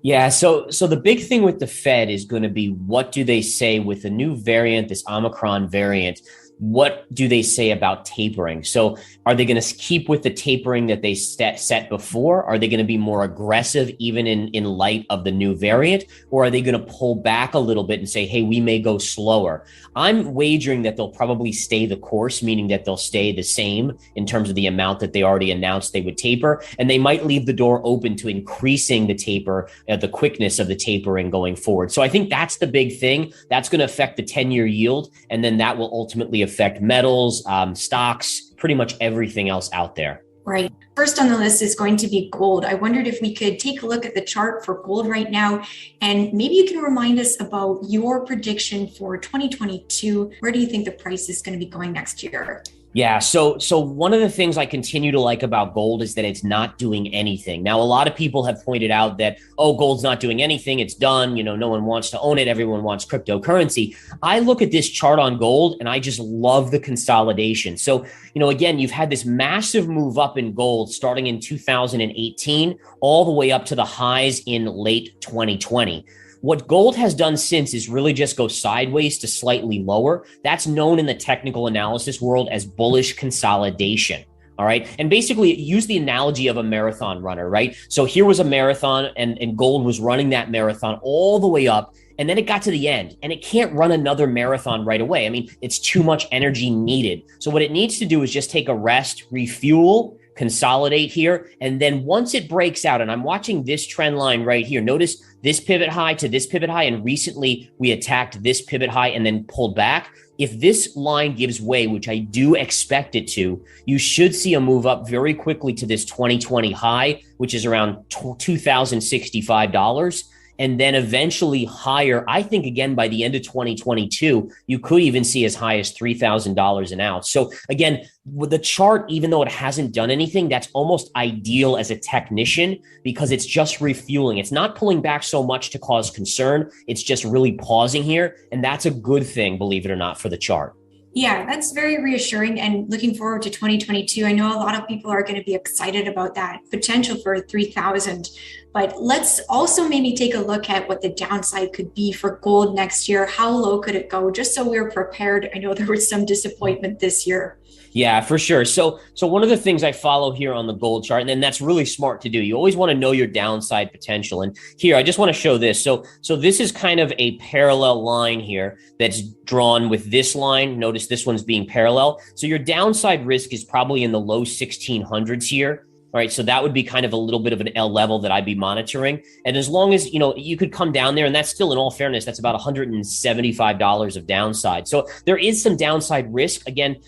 Yeah, so the big thing with the Fed is going to be what do they say with the new variant, this Omicron variant? What do they say about tapering? So are they going to keep with the tapering that they set before? Are they going to be more aggressive even in light of the new variant? Or are they going to pull back a little bit and say, hey, we may go slower? I'm wagering that they'll probably stay the course, meaning that they'll stay the same in terms of the amount that they already announced they would taper. And they might leave the door open to increasing the taper, the quickness of the tapering going forward. So I think that's the big thing. That's going to affect the 10-year yield. And then that will ultimately affect metals, stocks, pretty much everything else out there. Right. First on the list is going to be gold. I wondered if we could take a look at the chart for gold right now, and maybe you can remind us about your prediction for 2022. Where do you think the price is going to be going next year? Yeah, so one of the things I continue to like about gold is that it's not doing anything. Now, a lot of people have pointed out that, oh, gold's not doing anything, it's done, no one wants to own it, everyone wants cryptocurrency. I look at this chart on gold and I just love the consolidation. So, again, you've had this massive move up in gold starting in 2018 all the way up to the highs in late 2020. What gold has done since is really just go sideways to slightly lower. That's known in the technical analysis world as bullish consolidation. All right. And basically use the analogy of a marathon runner, right? So here was a marathon and gold was running that marathon all the way up. And then it got to the end and it can't run another marathon right away. I mean, it's too much energy needed. So what it needs to do is just take a rest, refuel, consolidate here. And then once it breaks out, and I'm watching this trend line right here, notice this pivot high to this pivot high. And recently we attacked this pivot high and then pulled back. If this line gives way, which I do expect it to, you should see a move up very quickly to this 2020 high, which is around $2,065. And then eventually higher. I think, again, by the end of 2022, you could even see as high as $3,000 an ounce. So again, with the chart, even though it hasn't done anything, that's almost ideal as a technician because it's just refueling. It's not pulling back so much to cause concern. It's just really pausing here. And that's a good thing, believe it or not, for the chart. Yeah, that's very reassuring and looking forward to 2022. I know a lot of people are going to be excited about that potential for 3,000, but let's also maybe take a look at what the downside could be for gold next year. How low could it go? Just so we're prepared. I know there was some disappointment this year. Yeah, for sure. So one of the things I follow here on the gold chart, and then that's really smart to do. You always want to know your downside potential. And here, I just want to show this. So this is kind of a parallel line here that's drawn with this line. Notice this one's being parallel. So your downside risk is probably in the low 1600s here. All right. So that would be kind of a little bit of an L level that I'd be monitoring. And as long as, you could come down there, and that's still, in all fairness, that's about $175 of downside. So there is some downside risk. Again,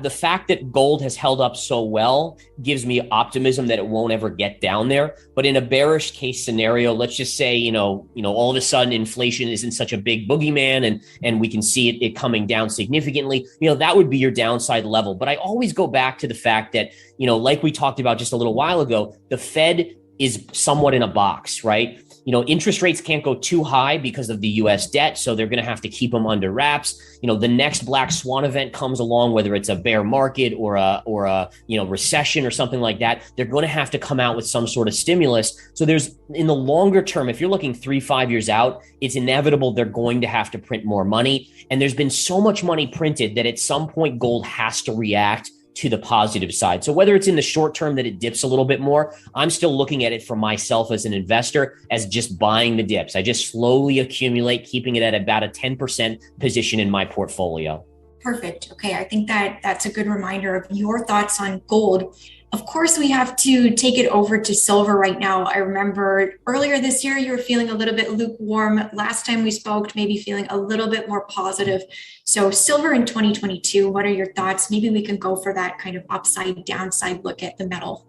the fact that gold has held up so well gives me optimism that it won't ever get down there. But in a bearish case scenario, let's just say, all of a sudden inflation isn't such a big boogeyman and we can see it coming down significantly, that would be your downside level. But I always go back to the fact that, like we talked about just a little while ago, the Fed is somewhat in a box, right? Interest rates can't go too high because of the US debt. So they're going to have to keep them under wraps. The next black swan event comes along, whether it's a bear market or a recession or something like that, they're going to have to come out with some sort of stimulus. So there's, in the longer term, if you're looking 3-5 years out, it's inevitable they're going to have to print more money. And there's been so much money printed that at some point gold has to react to the positive side. So whether it's in the short term that it dips a little bit more, I'm still looking at it for myself as an investor as just buying the dips. I just slowly accumulate, keeping it at about a 10% position in my portfolio. Perfect. Okay. I think that's a good reminder of your thoughts on gold. Of course, we have to take it over to silver right now. I remember earlier this year, you were feeling a little bit lukewarm. Last time we spoke, maybe feeling a little bit more positive. So silver in 2022, what are your thoughts? Maybe we can go for that kind of upside downside look at the metal.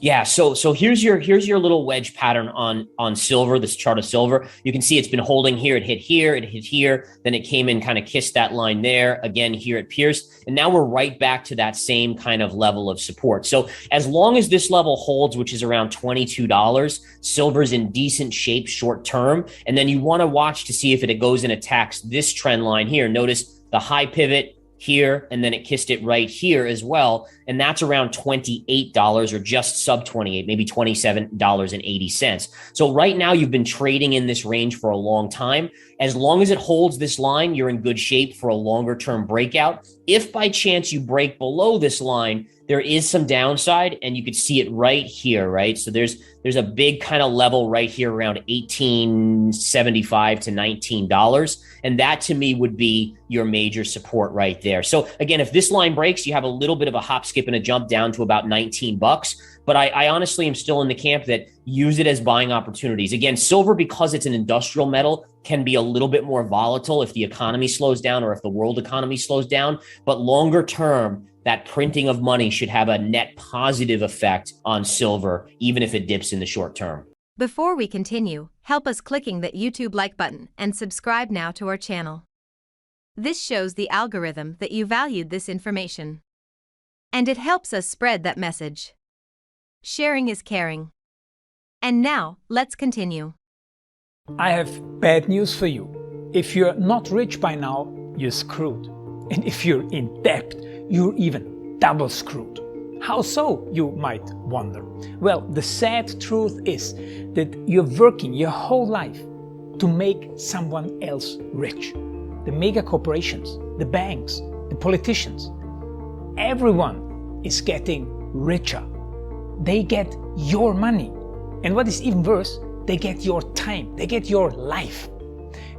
Yeah, so here's your little wedge pattern on silver, this chart of silver. You can see it's been holding here, it hit here, then it came in, kind of kissed that line there. Again, here it pierced, and now we're right back to that same kind of level of support. So as long as this level holds, which is around $22, silver's in decent shape short term. And then you want to watch to see if it goes and attacks this trend line here. Notice the high pivot, here, and then it kissed it right here as well. And that's around $28 or just sub 28, maybe $27.80. So right now you've been trading in this range for a long time. As long as it holds this line, you're in good shape for a longer term breakout. If by chance you break below this line, there is some downside, and you could see it right here, right? So there's a big kind of level right here around $18.75 to $19. And that to me would be your major support right there. So again, if this line breaks, you have a little bit of a hop, skip, and a jump down to about $19. But I honestly am still in the camp that use it as buying opportunities. Again, silver, because it's an industrial metal, can be a little bit more volatile if the economy slows down or if the world economy slows down. But longer term, that printing of money should have a net positive effect on silver, even if it dips in the short term. Before we continue, help us clicking that YouTube like button and subscribe now to our channel. This shows the algorithm that you valued this information. And it helps us spread that message. Sharing is caring. And now, let's continue. I have bad news for you. If you're not rich by now, you're screwed. And if you're in debt, you're even double screwed. How so, you might wonder? Well, the sad truth is that you're working your whole life to make someone else rich. The mega corporations, the banks, the politicians, everyone is getting richer. They get your money. And what is even worse, they get your time, they get your life.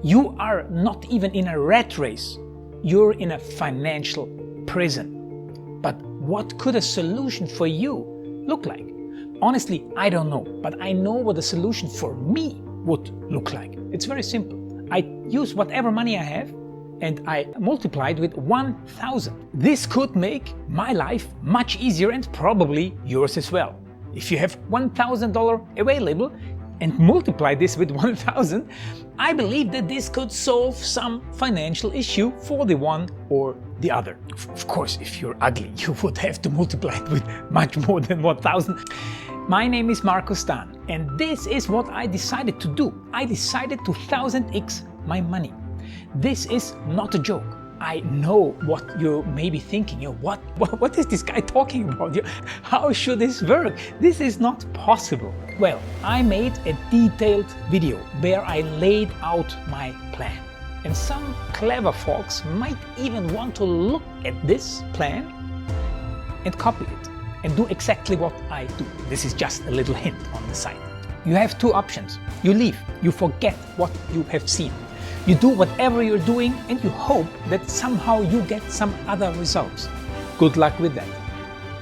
You are not even in a rat race. You're in a financial prison. But what could a solution for you look like? Honestly, I don't know, but I know what a solution for me would look like. It's very simple. I use whatever money I have and I multiply it with 1,000. This could make my life much easier and probably yours as well. If you have $1,000 available and multiply this with 1,000, I believe that this could solve some financial issue for the one or the other. Of course, if you're ugly, you would have to multiply it with much more than 1,000. My name is Markus Dahn, and this is what I decided to do. I decided to 1000x my money. This is not a joke. I know what you may be thinking. What is this guy talking about? How should this work? This is not possible. Well, I made a detailed video where I laid out my plan. And some clever folks might even want to look at this plan and copy it and do exactly what I do. This is just a little hint on the side. You have two options. You leave, you forget what you have seen. You do whatever you're doing and you hope that somehow you get some other results. Good luck with that.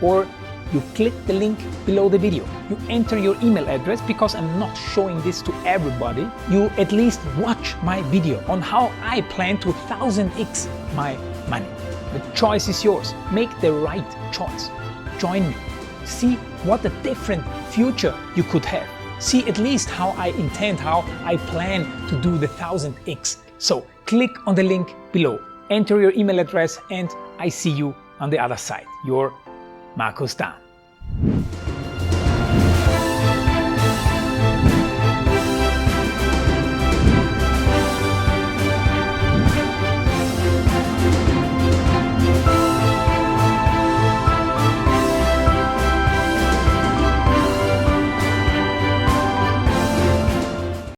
Or you click the link below the video. You enter your email address because I'm not showing this to everybody. You at least watch my video on how I plan to 1000x my money. The choice is yours. Make the right choice. Join me. See what a different future you could have. See at least how I plan to do the 1000x. So click on the link below, enter your email address, and I see you on the other side. Your Markus Dahn.